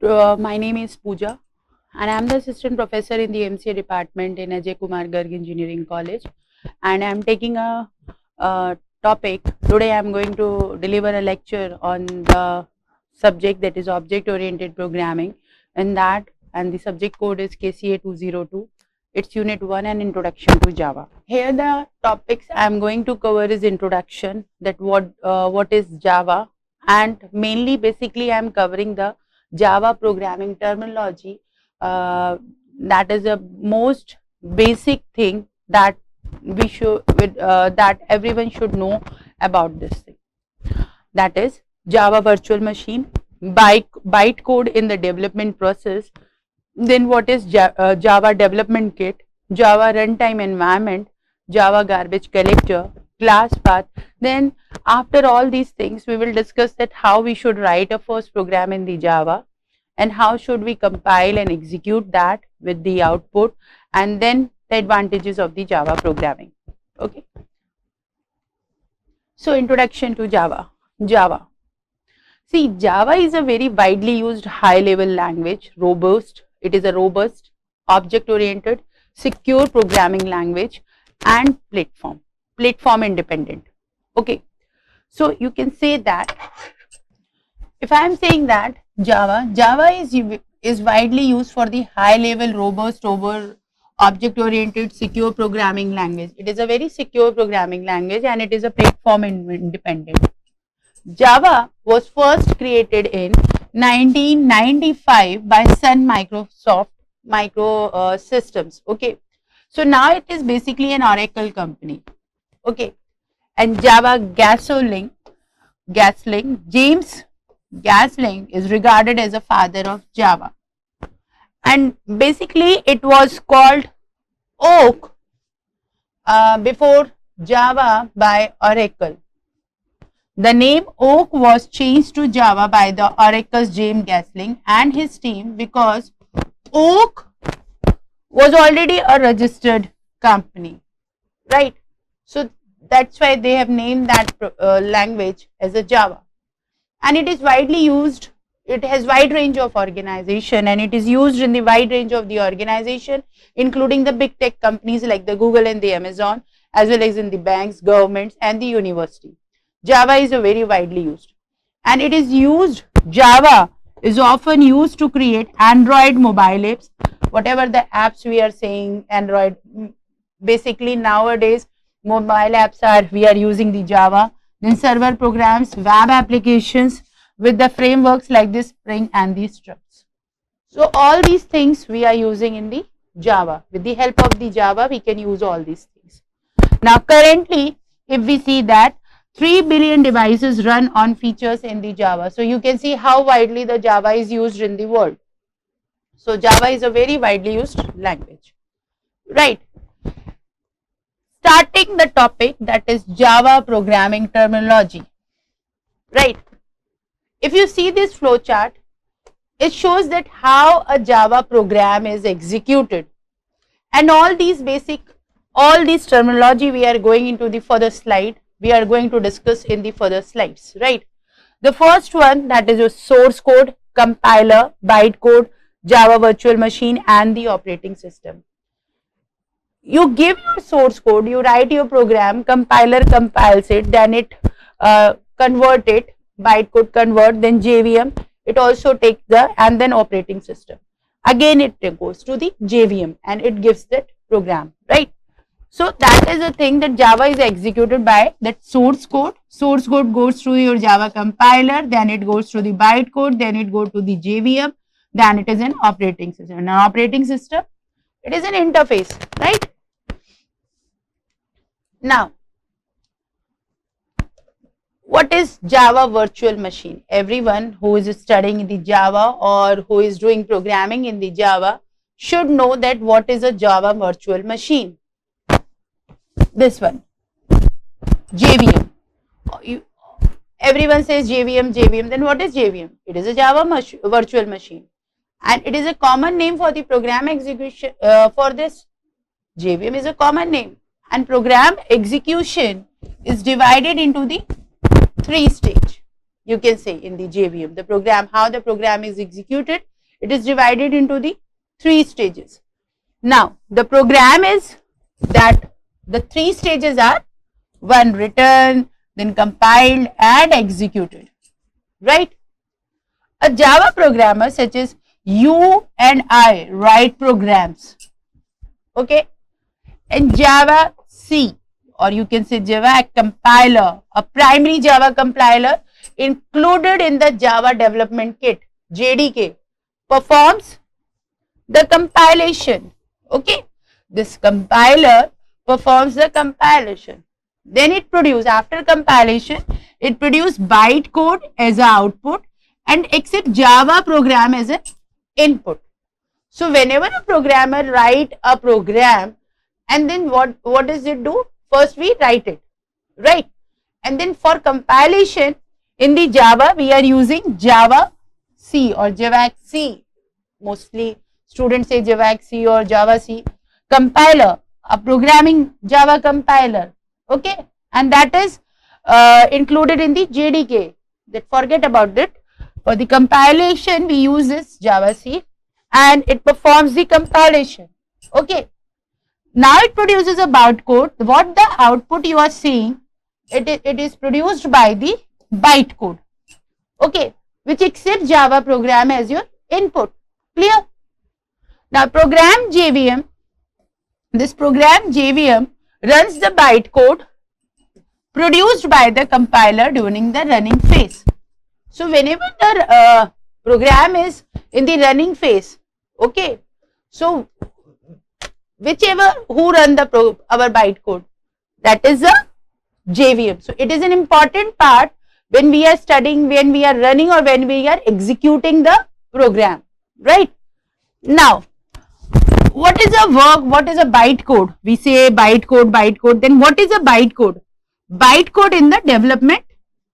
My name is Pooja, and I'm the assistant professor in the MCA department in Ajay Kumar Garg Engineering College. And I'm taking a topic. Today I'm going to deliver a lecture on the subject that is object oriented programming, and the subject code is KCA 202. It's unit 1 and introduction to Java. Here the topics I'm going to cover is introduction, that what is Java, and mainly basically I'm covering the Java programming terminology. That is the most basic thing that that everyone should know about this thing. That is Java virtual machine, bytecode in the development process. Then what is Java development kit, Java runtime environment, Java garbage collector, class path. Then after all these things, we will discuss that how we should write a first program in the Java, and how should we compile and execute that with the output, and then the advantages of the Java programming. Okay. So introduction to Java. Java. See, Java is a very widely used high level language, robust. It is a robust, object oriented, secure programming language and platform independent. Okay. So you can say that if I am saying that Java is widely used for the high level, robust, object oriented, secure programming language. It is a very secure programming language and it is a platform independent. Java was first created in 1995 by Sun Microsystems. Okay, so now it is basically an Oracle company. Okay, and Java Gosling, James Gosling is regarded as a father of Java, and basically it was called Oak before Java by Oracle. The name Oak was changed to Java by the Oracle's James Gosling and his team because Oak was already a registered company, right? So that's why they have named that language as a Java, and it is widely used. It has wide range of organization and it is used in the wide range of the organization, including the big tech companies like the Google and the Amazon, as well as in the banks, governments and the university. Java is a very widely used, and it is used, Java is often used to create Android mobile apps. Whatever the apps we are saying, Android, basically nowadays mobile apps we are using the Java. Then server programs, web applications with the frameworks like the Spring and the Struts. So all these things we are using in the Java. With the help of the Java, we can use all these things. Now currently, if we see that 3 billion devices run on features in the Java. So you can see how widely the Java is used in the world. So Java is a very widely used language, right? Starting the topic, that is Java programming terminology, right? If you see this flow chart, it shows that how a Java program is executed, and all these terminology we are going into the further slide. We are going to discuss in the further slides, right? The first one, that is your source code, compiler, bytecode, Java virtual machine and the operating system. You give your source code, you write your program, compiler compiles it, then it convert it, bytecode convert, then JVM, it also takes and then operating system. Again it goes to the JVM and it gives that program, right? So that is the thing, that Java is executed by that source code. Source code goes through your Java compiler, then it goes through the bytecode, then it goes to the JVM, then it is an operating system. An operating system, it is an interface, right? Now, what is Java virtual machine? Everyone who is studying the Java or who is doing programming in the Java should know that what is a Java virtual machine. This one, JVM. Everyone says JVM, then what is JVM? It is a Java virtual machine, and it is a common name for the program execution. For this, JVM is a common name, and program execution is divided into the 3 stages. You can say in the JVM, how the program is executed It is divided into the 3 stages. Now, the program is that the 3 stages are one written, then compiled and executed, right? A Java programmer such as you and I write programs, okay? And Java C, or you can say Java compiler, a primary Java compiler included in the Java development kit, JDK, performs the compilation, okay? This compiler performs the compilation. Then it produces, after compilation, it produces bytecode as an output and accept Java program as an input. So whenever a programmer write a program, and then what does it do? First we write it, right? And then for compilation in the Java, we are using Java C or Javac C. Mostly students say Javac C or Java C. Compiler, a programming Java compiler, okay? And that is included in the JDK. Forget about it. For the compilation, we use this Java C and it performs the compilation, okay? Now it produces a bytecode. What the output you are seeing, it is produced by the bytecode, okay, which accepts Java program as your input. Clear? Now program JVM, this program JVM runs the bytecode produced by the compiler during the running phase. So whenever the program is in the running phase, okay, so whichever who run our bytecode, that is a JVM. So it is an important part when we are studying, when we are running or when we are executing the program, right? Now, what is a work? What is a bytecode? We say bytecode. Then what is a bytecode? Bytecode in the development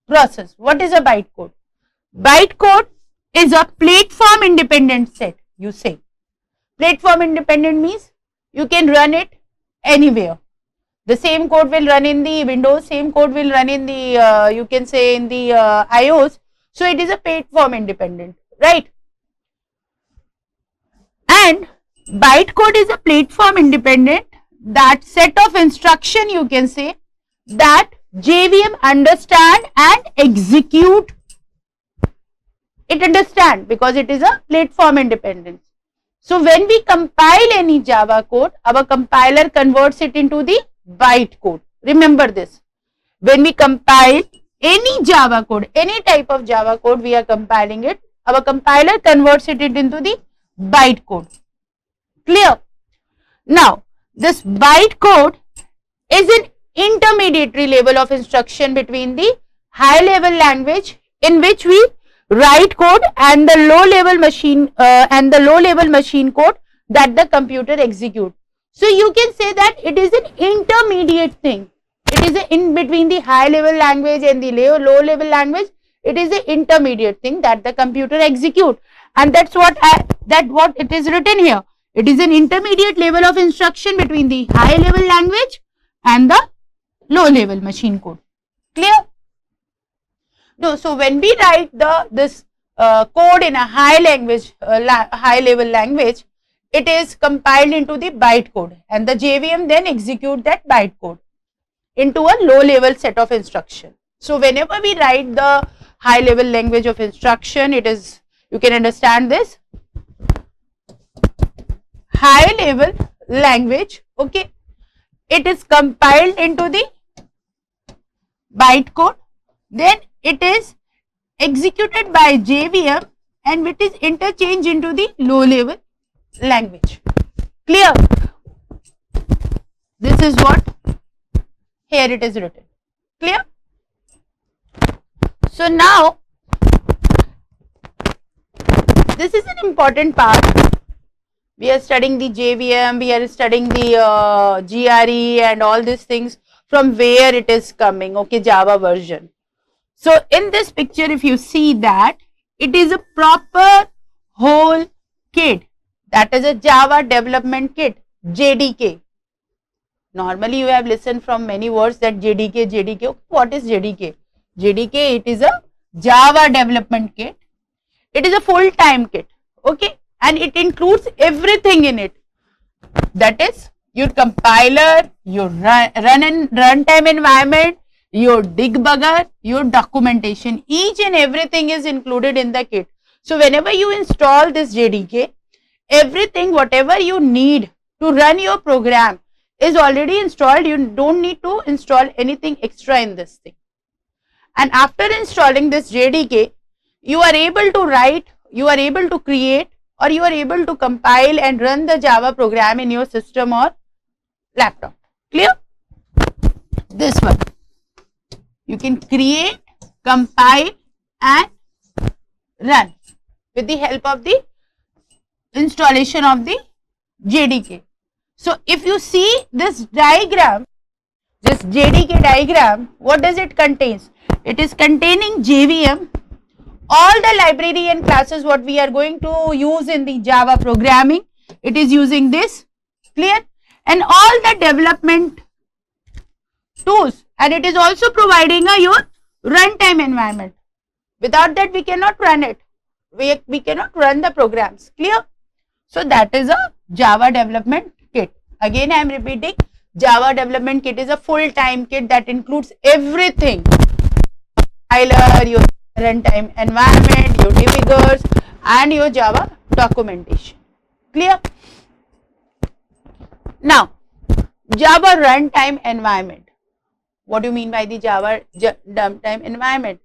process. What is a bytecode? Bytecode is a platform independent set. You say platform independent means you can run it anywhere. The same code will run in the Windows, same code will run in the you can say in the iOS. So it is a platform independent, right? And bytecode is a platform independent, that set of instruction you can say that JVM understand and execute. It understand because it is a platform independent. So when we compile any Java code, our compiler converts it into the bytecode. Remember this. When we compile any Java code, any type of Java code, we are compiling it, our compiler converts it into the bytecode. Clear? Now, this bytecode is an intermediary level of instruction between the high level language in which we write code and the low level machine code that the computer executes. So you can say that it is an intermediate thing. It is in between the high level language and the low level language. It is an intermediate thing that the computer executes, and that's what it is written here. It is an intermediate level of instruction between the high level language and the low level machine code. Clear? No, so when we write this code in a high level language, it is compiled into the bytecode, and the JVM then execute that bytecode into a low level set of instruction. So whenever we write the high level language of instruction, it is, you can understand this, high level language, okay, it is compiled into the bytecode, then it is executed by JVM and it is interchanged into the low level language. Clear? This is what here it is written. Clear? So now this is an important part. We are studying the JVM, we are studying the GRE and all these things, from where it is coming, okay, Java version. So in this picture, if you see that, it is a proper whole kit, that is a Java development kit, JDK. Normally you have listened from many words that JDK. Okay, what is JDK? JDK, it is a Java development kit. It is a full-time kit, okay. and it includes everything in it. That is your compiler, your runtime environment, your debugger, your documentation. Each and everything is included in the kit. So whenever you install this JDK, everything whatever you need to run your program is already installed. You don't need to install anything extra in this thing. And after installing this JDK, you are able to write, you are able to create, or you are able to compile and run the Java program in your system or laptop. Clear? This one. You can create, compile and run with the help of the installation of the JDK. So if you see this diagram, this JDK diagram, what does it contains? It is containing JVM, all the library and classes what we are going to use in the Java programming. It is using this, clear? And all the development tools, and it is also providing your runtime environment. Without that we cannot run it. We cannot run the programs, clear? So that is a Java development kit. Again I am repeating, Java development kit is a full-time kit that includes everything. Compiler, your runtime environment, your debuggers and your Java documentation. Clear? Now, Java runtime environment. What do you mean by the Java runtime environment?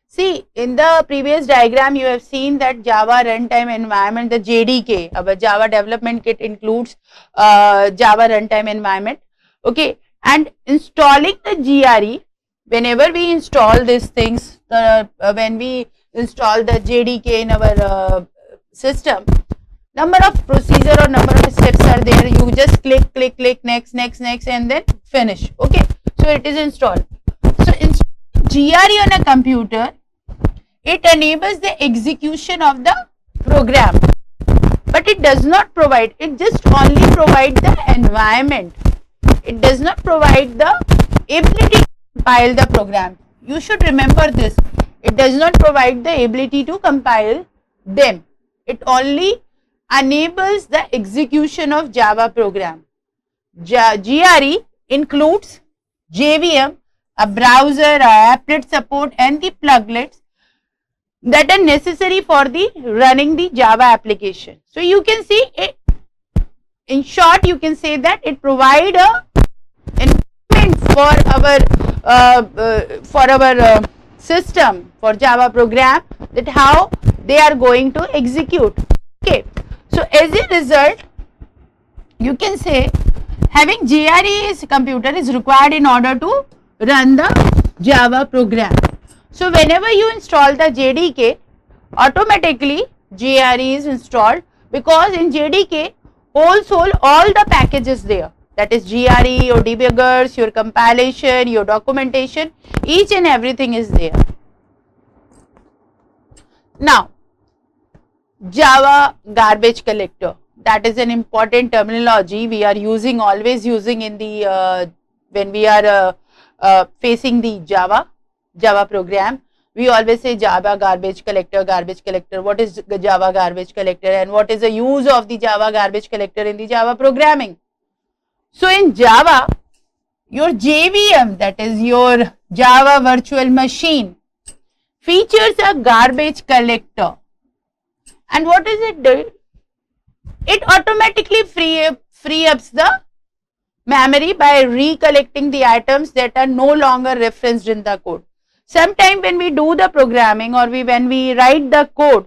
See, in the previous diagram you have seen that Java runtime environment, the JDK, our Java development kit includes Java runtime environment. Okay, and installing the GRE, whenever we install these things, when we install the JDK in our system, number of procedure or number of steps are there. You just click, next, and then finish. Okay, so it is installed. So installing GRE on a computer, it enables the execution of the program, but it does not provide, it just only provide the environment. It does not provide the ability to compile the program. You should remember this. It does not provide the ability to compile them. It only enables the execution of Java program. GRE includes JVM, a browser, a applet support and the pluglets that are necessary for the running the Java application. So you can see it, in short you can say that it provide a environment for our system, for Java program, that how they are going to execute. Okay, so as a result you can say having GRE computer is required in order to run the Java program. So whenever you install the JDK, automatically GRE is installed, because in JDK whole all the packages there, that is GRE, your debuggers, your compilation, your documentation, each and everything is there. Now, Java garbage collector, that is an important terminology we are using, always using in the when we are facing the Java program. We always say Java garbage collector. What is Java garbage collector and what is the use of the Java garbage collector in the Java programming? So in Java, your JVM, that is your Java virtual machine, features a garbage collector. And what does it do? It automatically free ups the memory by recollecting the items that are no longer referenced in the code. Sometime when we do the programming or when we write the code,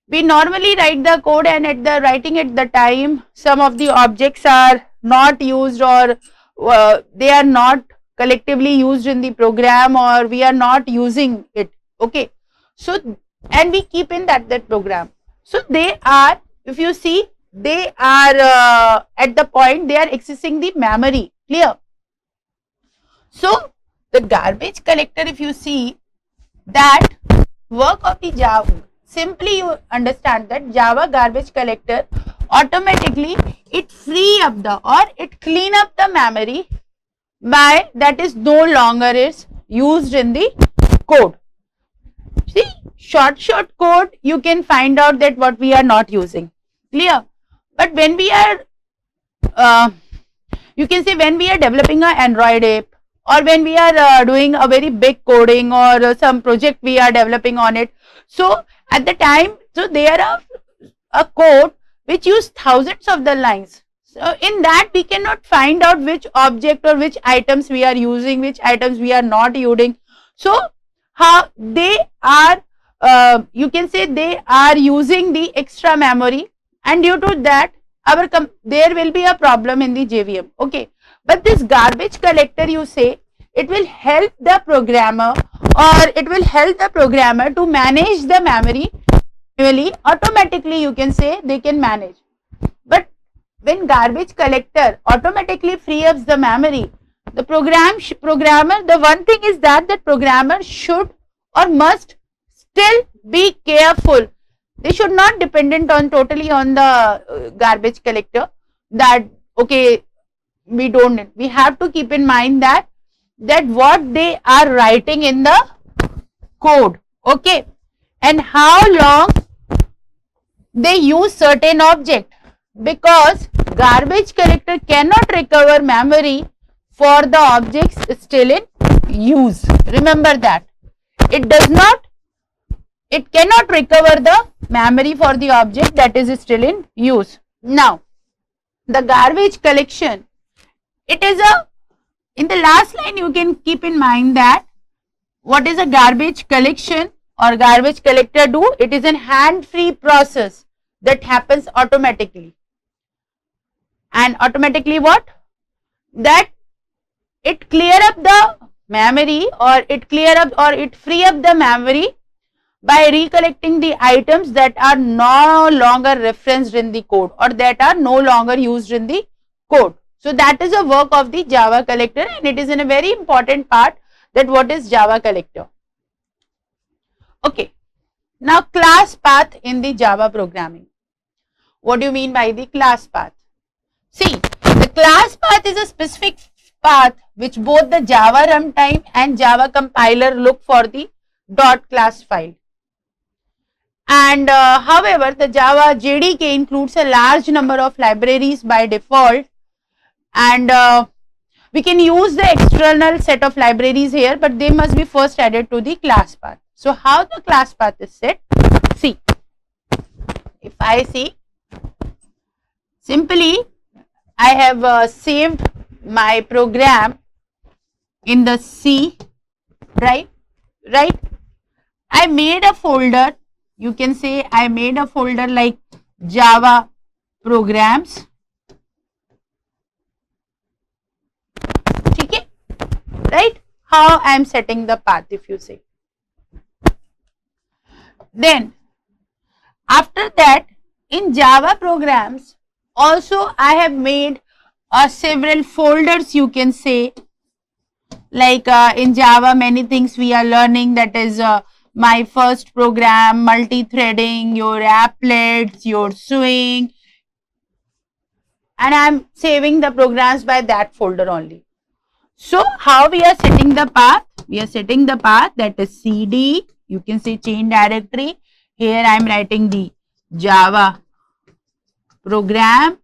we normally write the code, and at the writing at the time some of the objects are not used, or they are not collectively used in the program, or we are not using it. Okay, so and we keep in that program. So they are, if you see, they are at the point they are accessing the memory. Clear? So the garbage collector, if you see that work of the Java, simply you understand that Java garbage collector automatically it free up the, or it clean up the memory by that is no longer is used in the code. See, short code you can find out that what we are not using. Clear? But when we are you can say when we are developing an Android app, or when we are doing a very big coding, or some project we are developing on it, so at the time, so there are a code which use thousands of the lines. So in that we cannot find out which object or which items we are using, which items we are not using. So how they are, you can say they are using the extra memory, and due to that there will be a problem in the JVM. Okay, but this garbage collector, you say, it will help the programmer, or it will help the programmer to manage the memory manually. Automatically, you can say they can manage. But when garbage collector automatically free up the memory, the programmer, the one thing is that the programmer should or must still be careful. They should not dependent on totally on the garbage collector, that okay, we have to keep in mind that what they are writing in the code, okay, and how long they use certain object, because garbage collector cannot recover memory for the objects still in use. Remember that it cannot recover the memory for the object that is still in use. Now the garbage collection, it is in the last line you can keep in mind that what is a garbage collection or garbage collector do? It is a hand-free process that happens automatically. And automatically what? That it clear up the memory, or it free up the memory by recollecting the items that are no longer referenced in the code, or that are no longer used in the code. So that is a work of the Java collector, and it is in a very important part that what is Java collector. Okay, now class path in the Java programming. What do you mean by the class path? See, the class path is a specific path which both the Java runtime and Java compiler look for the .class file. And however, the Java JDK includes a large number of libraries by default, and we can use the external set of libraries here, but they must be first added to the class path. So how the class path is set? See, if I see, simply I have saved my program in the C drive, right? I made a folder, you can say I made a folder like Java programs. Okay, right? How I am setting the path, if you say. Then after that, in Java programs also I have made several folders, you can say, like in Java many things we are learning, that is my first program, multi-threading, your applets, your swing, and I am saving the programs by that folder only. So how we are setting the path? We are setting the path, that is CD, you can say chain directory. Here I am writing the Java program,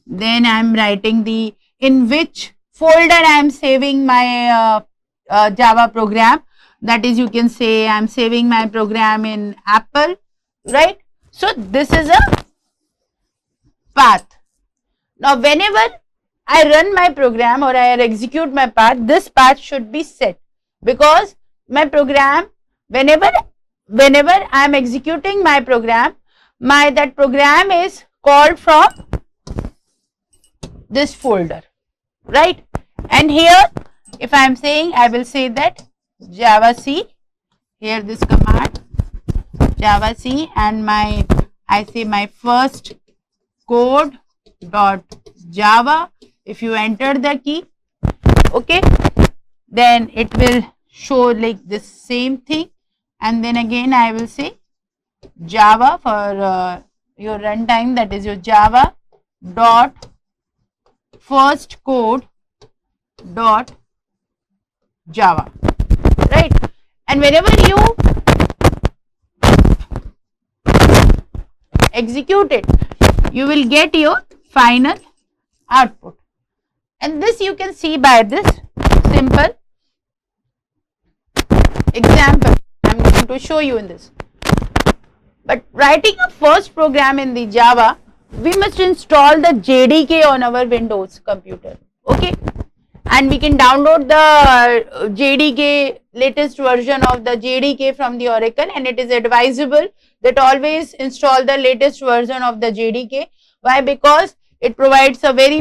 then I am writing the in which folder I am saving my Java program, that is you can say I am saving my program in Apple, right? So this is a path. Now whenever I run my program or I execute my path, this path should be set, because my program, whenever I am executing my program, that program is called from this folder, right? And here if I am saying, I will say that Java C, here this command Java C, and I say my first code dot Java. If you enter the key, okay, then it will show like this same thing, and then again I will say Java for your runtime, that is your Java dot first code dot Java, right? And whenever you execute it, you will get your final output. And this you can see by this simple example I'm going to show you in this. But writing a first program in the Java, we must install the JDK on our Windows computer. Okay, and we can download the JDK, latest version of the JDK from the Oracle, and it is advisable that always install the latest version of the JDK. Why? Because it provides a very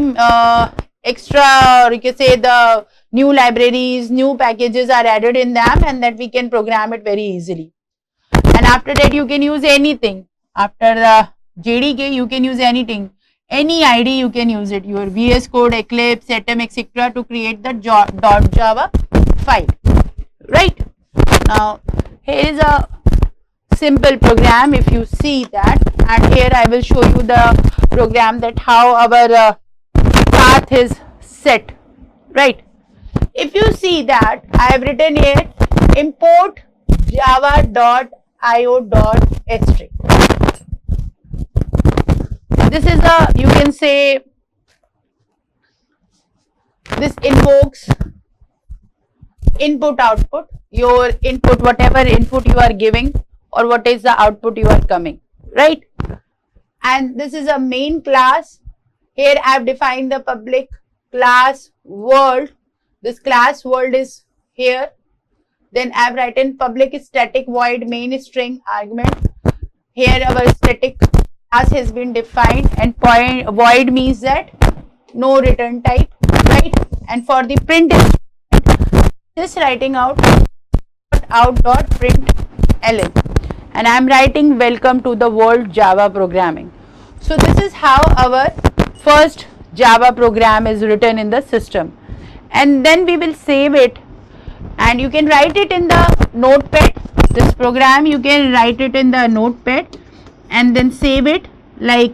extra, or you can say the new libraries, new packages are added in them, and that we can program it very easily. And after that you can use anything. After the JDK you can use anything, any ID you can use it, your VS Code, Eclipse, Atom, etc. to create the .java file, right? Now here is a simple program, if you see that, and here I will show you the program, that how our path is set, right? If you see that I have written here import java.io.string. This is a, you can say, this invokes input output, your input, whatever input you are giving or what is the output you are coming, right? And this is a main class. Here I have defined the public class world. This class world is here. Then I have written public static void main string argument. Here our static class has been defined, and void means that no return type, right? And for the print just writing out out.println, and I am writing welcome to the world Java programming. So this is how our first Java program is written in the system, and then we will save it, and you can write it in the notepad. This program you can write it in the notepad and then save it like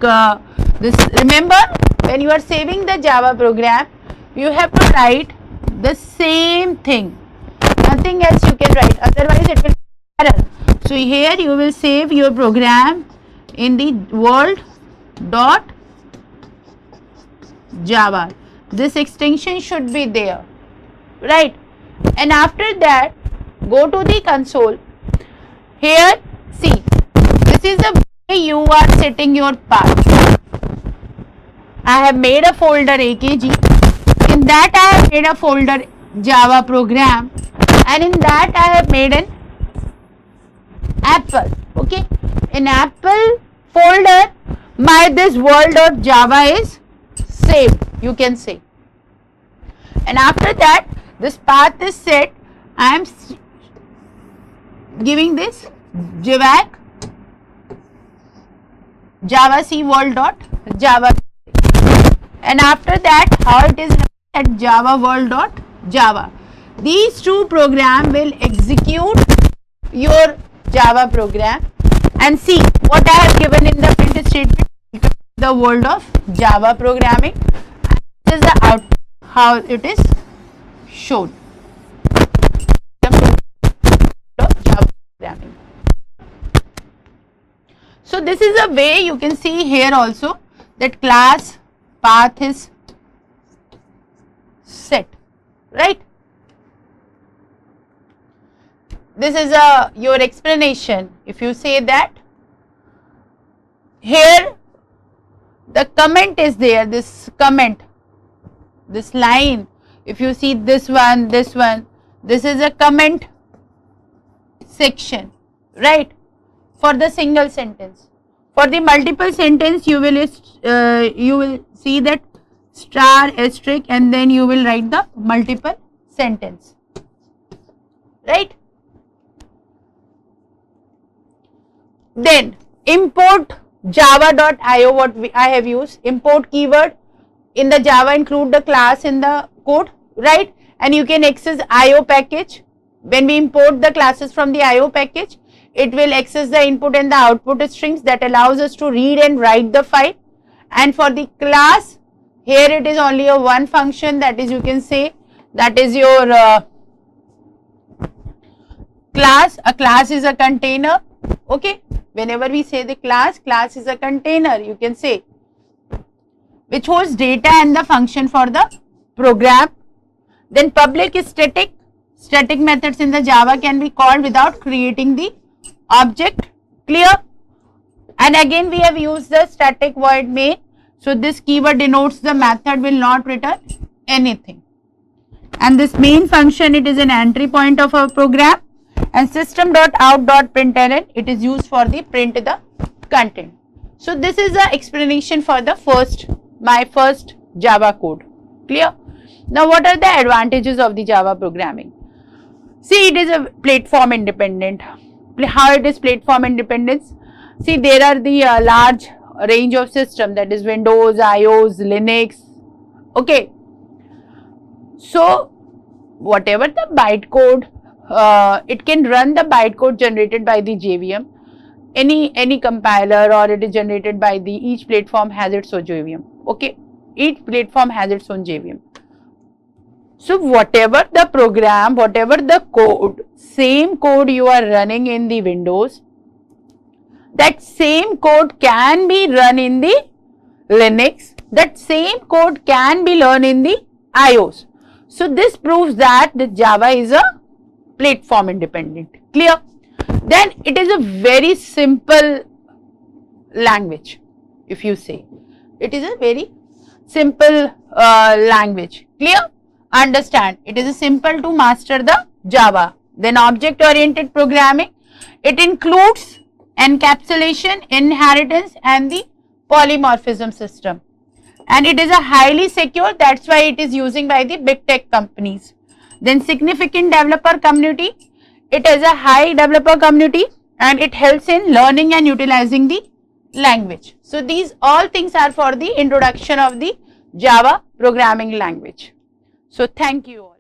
this. Remember, when you are saving the Java program, you have to write the same thing, nothing else you can write, otherwise it will be error. So here you will save your program in the world.java. This extension should be there, right? And after that, go to the console. Here, see, this is the way you are setting your path. I have made a folder AKG. In that I have made a folder Java program, and in that I have made an Apple. Okay, in Apple folder, my this world.java is saved, you can say. And after that, this path is set. I am giving this jvac javac world.java, and after that how it is at java world.java. These two programs will execute your Java program, and see what I have given in the print statement, the world of Java programming, and this is the output, how it is shown. Java programming. So this is a way you can see here also that class path is set, right? This is your explanation. If you say that here the comment is there, this comment, this line, if you see this one, this is a comment section, right? For the single sentence. For the multiple sentence, you will see that star asterisk, and then you will write the multiple sentence, right? Then import java.io, what I have used, import keyword in the Java, include the class in the code, right? And you can access IO package. When we import the classes from the IO package, it will access the input and the output strings that allows us to read and write the file. And for the class, here it is only a one function, that is, you can say, that is your class. A class is a container, okay? Whenever we say the class is a container, you can say. which holds data and the function for the program. Then public is static. Static methods in the Java can be called without creating the object. Clear? And again we have used the static void main. So this keyword denotes the method will not return anything. And this main function, it is an entry point of our program. And system.out.println, it is used for the print the content. So this is the explanation for the my first Java code. Clear? Now what are the advantages of the Java programming? See, it is a platform independent. How it is platform independence? See, there are the large range of system, that is Windows, iOS, Linux. Okay. So whatever the bytecode, it can run the bytecode generated by the JVM, any compiler, or it is generated by the, each platform has its own JVM. Okay, each platform has its own JVM. So whatever the program, whatever the code, same code you are running in the Windows, that same code can be run in the Linux, that same code can be learned in the iOS. So this proves that the Java is a platform independent. Clear? Then it is a very simple language. If you say it is a very simple language. Clear? Understand, it is simple to master the Java. Then object oriented programming, it includes encapsulation, inheritance and the polymorphism system, and it is a highly secure, that's why it is using by the big tech companies. Then significant developer community, it is a high developer community and it helps in learning and utilizing the language. So these all things are for the introduction of the Java programming language. So thank you all.